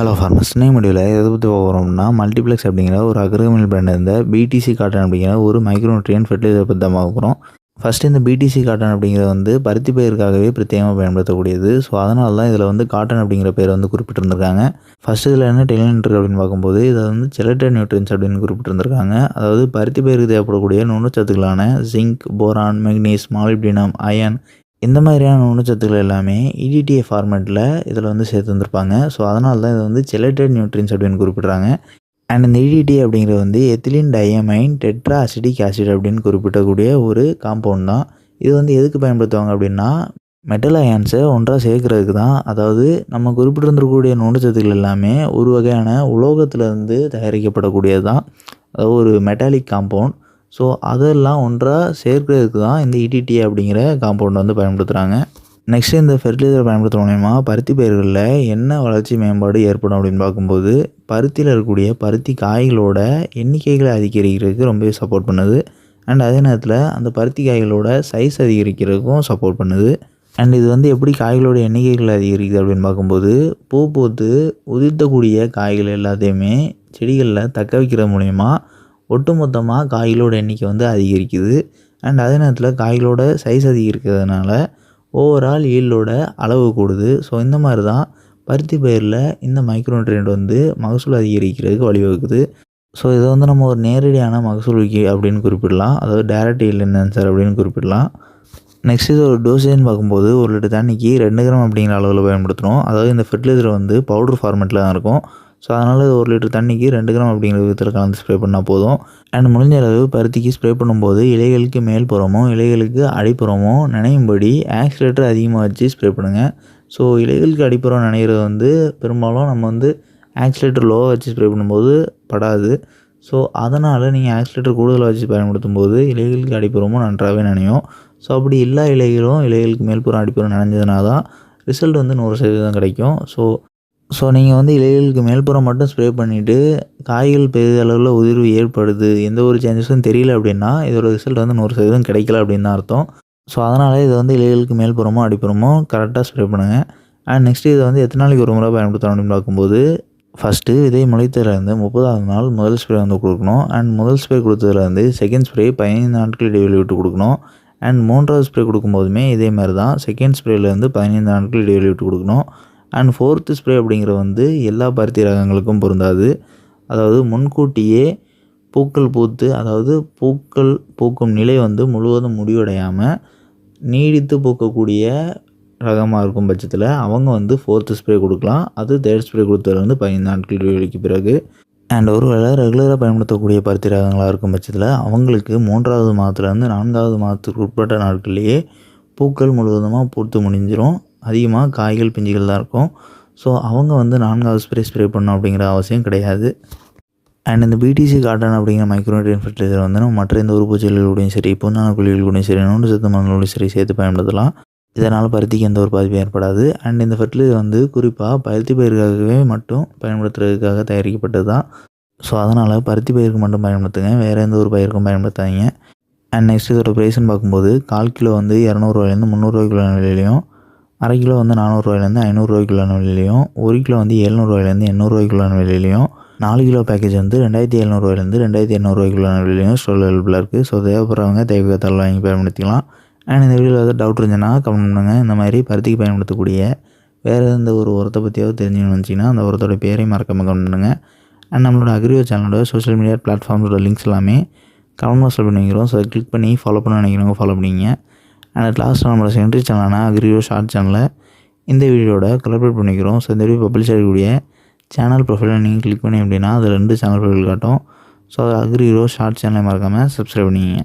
Hello farmers name முடிவில் எதை பற்றி போகிறோம்னா மல்டிப்ளெக்ஸ் அப்படிங்கிற ஒரு அக்ரோமில் பிராண்ட் இருந்த பிடிசி காட்டன் அப்படிங்கிற ஒரு மைக்ரோநியூட்ரியன்ட் ஃபெர்டிலைசர் பற்றி தான் பார்க்க போகிறோம். ஃபஸ்ட்டு இந்த பிடிசி காட்டன் அப்படிங்கிறது வந்து பருத்தி பயிருக்காகவே பிரத்யேகமாக பயன்படுத்தக்கூடியது. ஸோ அதனால தான் இதில் வந்து காட்டன் அப்படிங்கிற பேர் வந்து குறிப்பிட்டிருந்திருக்காங்க. ஃபஸ்ட்டு இதில் என்ன டெலின் இருக்குது அப்படின்னு பார்க்கும்போது இதை வந்து செலக்டட் நியூட்ரியன்ஸ் அப்படின்னு குறிப்பிட்டிருந்திருக்காங்க. அதாவது பருத்தி பயிருக்கு தேவைப்படக்கூடிய நுண்ணுச்சத்துக்களான ஜிங்க், போரான், மெக்னீஸ், மாலிப்டினம், அயன் இந்த மாதிரியான நுண்ணுச்சத்துக்கள் எல்லாமே இடிடிஏ ஃபார்மேட்டில் இதில் வந்து சேர்த்து வந்திருப்பாங்க. ஸோ அதனால தான் இதை வந்து செலக்டட் நியூட்ரியன்ஸ் அப்படின்னு குறிப்பிட்றாங்க. அண்ட் இந்த இடிடிஏ அப்படிங்கிறது வந்து ethylene diamine tetra acetic acid அப்படின்னு குறிப்பிடக்கூடிய ஒரு காம்பவுண்ட் தான். இது வந்து எதுக்கு பயன்படுத்துவாங்க அப்படின்னா மெட்டல் அயான்ஸை ஒன்றாக சேர்க்கறதுக்கு தான். அதாவது நம்ம குறிப்பிட்டிருந்திருக்கக்கூடிய நுண்ணுச்சத்துக்கள் எல்லாமே ஒரு வகையான உலோகத்திலேருந்து தயாரிக்கப்படக்கூடியது தான். அதாவது ஒரு மெட்டாலிக் காம்பவுண்ட். ஸோ அதெல்லாம் ஒன்றாக சேர்க்கிறதுக்கு தான் இந்த இடிடிஏ அப்படிங்கிற காம்பவுண்ட் வந்து பயன்படுத்துகிறாங்க. நெக்ஸ்ட்டு இந்த ஃபெர்டிலைசர் பயன்படுத்துகிற மூலயமா பருத்தி பயிர்களில் என்ன வளர்ச்சி மேம்பாடு ஏற்படும் அப்படின்னு பார்க்கும்போது பருத்தியில் இருக்கக்கூடிய பருத்தி காய்களோட எண்ணிக்கைகளை அதிகரிக்கிறதுக்கு ரொம்பவே சப்போர்ட் பண்ணுது. அண்ட் அதே நேரத்தில் அந்த பருத்தி காய்களோட சைஸ் அதிகரிக்கிறதுக்கும் சப்போர்ட் பண்ணுது. அண்ட் இது வந்து எப்படி காய்களோட எண்ணிக்கைகள் அதிகரிக்குது அப்படின்னு பார்க்கும்போது பூ பூத்து உதிர்த்தக்கூடிய காய்கள் எல்லாத்தையுமே செடிகளில் தக்க வைக்கிறது மூலயமா ஒட்டுமொத்தமாக காய்களோட எண்ணிக்கை வந்து அதிகரிக்குது. அண்ட் அதே நேரத்தில் காய்களோட சைஸ் அதிகரிக்கிறதுனால ஓவரால் ஈல்டோட அளவு கூடுது. ஸோ இந்த மாதிரி தான் பருத்தி பயிரில் இந்த மைக்ரோநியூட்ரியன்ட் வந்து மகசூல் அதிகரிக்கிறதுக்கு வழிவகுக்குது. ஸோ இதை வந்து நம்ம ஒரு நேரடியான மகசூல் அப்படின்னு குறிப்பிடலாம். அதாவது டைரக்ட் ஈல்ட் என்ஹான்சர் அப்படின்னு குறிப்பிடலாம். நெக்ஸ்ட் இது ஒரு டோசேஜ்னு பார்க்கும்போது 1 லிட்டர் தண்ணிக்கு 2 கிராம் அப்படிங்கிற அளவில் பயன்படுத்துகிறோம். அதாவது இந்த ஃபெர்டிலைசர் வந்து பவுடர் ஃபார்மேட்டில் தான் இருக்கும். ஸோ அதனால் 1 லிட்டர் தண்ணிக்கு 2 கிராம் அப்படிங்கிற விதத்தில் கலந்து ஸ்ப்ரே பண்ணால் போதும். அண்ட் முடிஞ்ச அளவு பருத்திக்கு ஸ்ப்ரே பண்ணும்போது இலைகளுக்கு மேல்புறமோ இலைகளுக்கு அடிப்புறமோ நனையும்படி ஆக்சிலேட்டர் அதிகமாக வச்சு ஸ்ப்ரே பண்ணுங்கள். ஸோ இலைகளுக்கு அடிப்புறம் நனைகிறது வந்து பெரும்பாலும் நம்ம வந்து ஆக்சிலேட்டர் லோவாக வச்சு ஸ்ப்ரே பண்ணும்போது படாது. ஸோ அதனால் நீங்கள் ஆக்சிலேட்டர் கூடுதலாக வச்சு பயன்படுத்தும் போது இலைகளுக்கு அடிப்புறமும் நன்றாகவே நனையும். ஸோ அப்படி எல்லா இலைகளுக்கு மேல்புறம் அடிப்புறம் நனைஞ்சதுனா தான் ரிசல்ட் வந்து 100% கிடைக்கும். ஸோ நீங்கள் வந்து இலைகளுக்கு மேல்புறம் மட்டும் ஸ்ப்ரே பண்ணிவிட்டு காய்கள் பெரிதளவில் உதிர்வு ஏற்படுது, எந்த ஒரு சேஞ்சஸும் தெரியல அப்படின்னா இதோட ரிசல்ட் வந்து 100% கிடைக்கல அப்படின்னு தான் அர்த்தம். ஸோ அதனால் இதை வந்து இலைகளுக்கு மேல்புறமோ அடிப்புறமோ கரெக்டாக ஸ்ப்ரே பண்ணுங்கள். அண்ட் நெக்ஸ்ட்டு இதை வந்து எத்தனை நாளைக்கு ஒரு முறை பயன்படுத்தணும் அப்படின்னு பார்க்கும்போது ஃபஸ்ட்டு விதை முளைத்ததுலேருந்து 30ஆவது நாள் முதல் ஸ்ப்ரே வந்து கொடுக்கணும். அண்ட் முதல் ஸ்ப்ரே கொடுத்ததுலேருந்து செகண்ட் ஸ்ப்ரே 15 நாட்கள் இடைவெளி விட்டு கொடுக்கணும். அண்ட் 3ஆவது ஸ்ப்ரே கொடுக்கும்போதுமே இதே மாதிரி தான் செகண்ட் ஸ்ப்ரேலேருந்து 15 நாட்கள் இடைவெளி விட்டு கொடுக்கணும். அண்ட் 4th ஸ்ப்ரே அப்படிங்கிற வந்து எல்லா பருத்தி ரகங்களுக்கும் பொருந்தாது. அதாவது முன்கூட்டியே பூக்கள் பூத்து அதாவது பூக்கள் பூக்கும் நிலை வந்து முழுவதும் முடிவடையாமல் நீடித்து பூக்கக்கூடிய ரகமாக இருக்கும் பட்சத்தில் அவங்க வந்து 4th ஸ்ப்ரே கொடுக்கலாம். அது 3rd ஸ்ப்ரே கொடுத்ததுலேருந்து 15 நாட்கள் இடைவெளிக்கு பிறகு. அண்ட் ஒருவேளை ரெகுலராக பயன்படுத்தக்கூடிய பருத்தி ரகங்களாக இருக்கும் பட்சத்தில் அவங்களுக்கு 3ஆவது மாதத்துலேருந்து 4ஆவது மாதத்துக்கு உட்பட்ட நாட்கள்லேயே பூக்கள் முழுவதுமாக பூத்து முடிஞ்சிடும். அதிகமாக காய்கள் பிஞ்சுகள் தான் இருக்கும். ஸோ அவங்க வந்து 4ஆவது ஸ்ப்ரே பண்ணணும் அப்படிங்கிற அவசியம் கிடையாது. அண்ட் இந்த பிடிசி காட்டன் அப்படிங்கிற மைக்ரோநியூட்ரியன்ட் ஃபெர்டிலைசர் வந்து நம்ம மற்ற எந்த உறுப்புச்செயல்களோடையும் சரி பூஞ்சான குழிகளோடையும் சரி நுண்ணுச்சத்து மருந்துகளோடையும் சரி சேர்த்து பயன்படுத்தலாம். இதனால் பருத்திக்கு எந்த ஒரு பாதிப்பும் ஏற்படாது. அண்ட் இந்த ஃபெர்டிலைசர் வந்து குறிப்பாக பருத்தி பயிருக்காகவே மட்டும் பயன்படுத்துறதுக்காக தயாரிக்கப்பட்டது தான். ஸோ அதனால் பருத்தி பயிருக்கு மட்டும் பயன்படுத்துங்க, வேறு எந்த ஒரு பயிருக்கும் பயன்படுத்தாதீங்க. அண்ட் நெக்ஸ்ட் இதோட ப்ரைஸ்ன்னு பார்க்கும்போது 1/4 கிலோ வந்து 200 300 விலையிலையும், 1/2 கிலோ வந்து 400 500 விலையிலையும், 1 கிலோ வந்து 700 800 விலையிலையும், 4 கிலோ பேக்கேஜ் வந்து 2700 2800 விலையிலையும் ஸ்டோரில் அவைலபிளாக இருக்குது. ஸோ தேவைப்படுறவங்க தேவைக்கத்தால் வாங்கி பயன்படுத்திக்கலாம். அண்ட் இந்த வீடியோவில் ஏதாவது டவுட் இருந்துச்சுன்னா கமெண்ட் பண்ணுங்கள். இந்த மாதிரி பருத்திக்கு பயன்படுத்தக்கூடிய வேறு எந்த ஒரு உரத்தை பற்றியாவது தெரிஞ்சுக்கணும்னு நினச்சிங்கன்னா அந்த உரத்தோட பேரையும் மறக்காமல் கமெண்ட் பண்ணுங்கள். அண்ட் நம்மளோட அக்ரியோ சேனலோட சோஷியல் மீடியா பிளாட்ஃபார்மோட லிங்க்ஸ் எல்லாமே கமெண்ட் பாக்ஸில் பண்ணி வைக்கிறோம். ஸோ அதை கிளிக் பண்ணி ஃபாலோ பண்ண நினைக்கிறவங்க ஃபாலோ பண்ணிங்க. அண்ட் லாஸ்ட் நம்மளோட செகண்டரி சேனலான அக்ரியோ ஷார்ட் சேனலை இந்த வீடியோட கொலாபரேட் பண்ணிக்கிறோம். ஸோ இந்த வீடியோ பப்ளிஷ் ஆகக்கூடிய சேனல் ப்ரொஃபைலை நீங்கள் கிளிக் பண்ணி அப்படின்னா அதில் 2 சேனல் ப்ரொஃபைல் காட்டும். ஸோ அக்ரியோ ஷார்ட் சேனலை மறக்காமல் சப்ஸ்கிரைப் பண்ணிங்க.